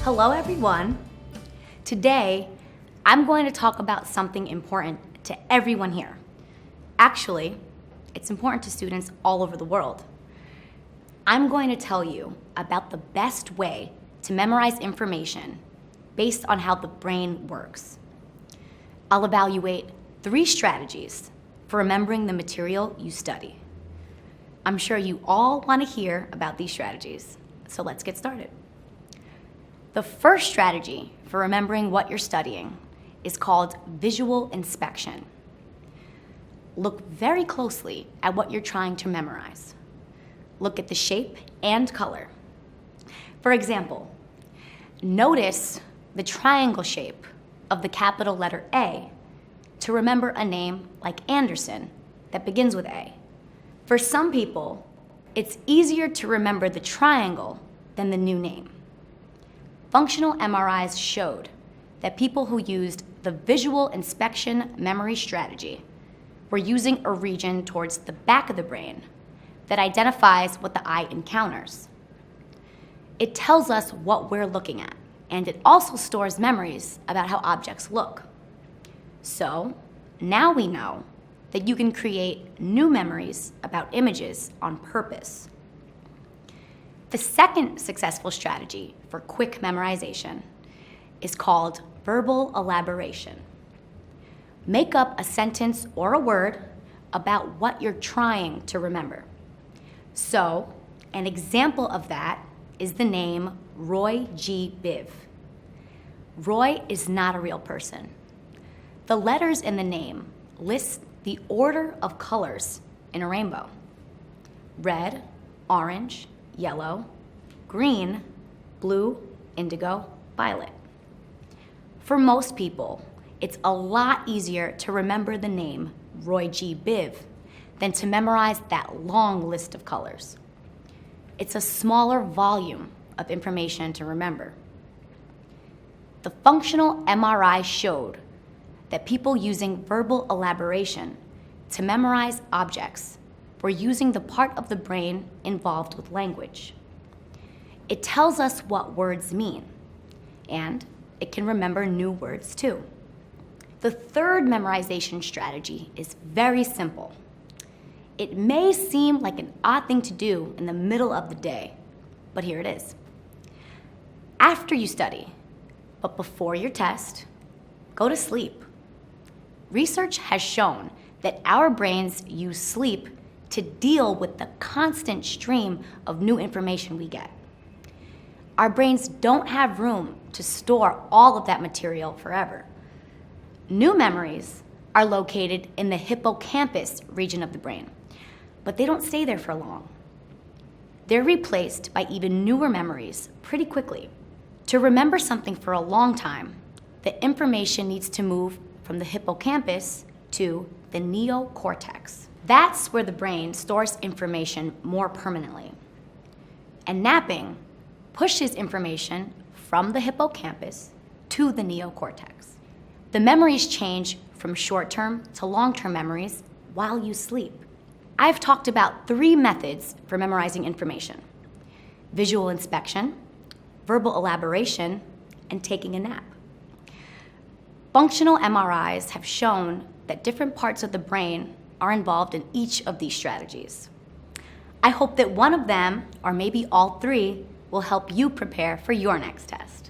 Hello everyone. Today, I'm going to talk about something important to everyone here. Actually, it's important to students all over the world. I'm going to tell you about the best way to memorize information based on how the brain works. I'll evaluate 3 strategies for remembering the material you study. I'm sure you all want to hear about these strategies, so let's get started. The first strategy for remembering what you're studying is called visual inspection. Look very closely at what you're trying to memorize. Look at the shape and color. For example, notice the triangle shape of the capital letter A to remember a name like Anderson that begins with A. For some people, it's easier to remember the triangle than the new name. Functional MRIs showed that people who used the visual inspection memory strategy were using a region towards the back of the brain that identifies what the eye encounters. It tells us what we're looking at, and it also stores memories about how objects look. So now we know that you can create new memories about images on purpose. The second successful strategy for quick memorization is called verbal elaboration. Make up a sentence or a word about what you're trying to remember. So, an example of that is the name Roy G. Biv. Roy is not a real person. The letters in the name list the order of colors in a rainbow: red, orange, yellow, green, blue, indigo, violet. For most people, it's a lot easier to remember the name Roy G. Biv than to memorize that long list of colors. It's a smaller volume of information to remember. The functional MRI showed that people using verbal elaboration to memorize objects were using the part of the brain involved with language. It tells us what words mean, and it can remember new words too. The third memorization strategy is very simple. It may seem like an odd thing to do in the middle of the day, but here it is. After you study, but before your test, go to sleep. Research has shown that our brains use sleep to deal with the constant stream of new information we get. Our brains don't have room to store all of that material forever. New memories are located in the hippocampus region of the brain, but they don't stay there for long. They're replaced by even newer memories pretty quickly. To remember something for a long time, the information needs to move from the hippocampus to the neocortex. That's where the brain stores information more permanently. And napping pushes information from the hippocampus to the neocortex. The memories change from short-term to long-term memories while you sleep. I've talked about 3 methods for memorizing information: visual inspection, verbal elaboration, and taking a nap. Functional MRIs have shown that different parts of the brain are involved in each of these strategies. I hope that one of them, or maybe all 3, will help you prepare for your next test.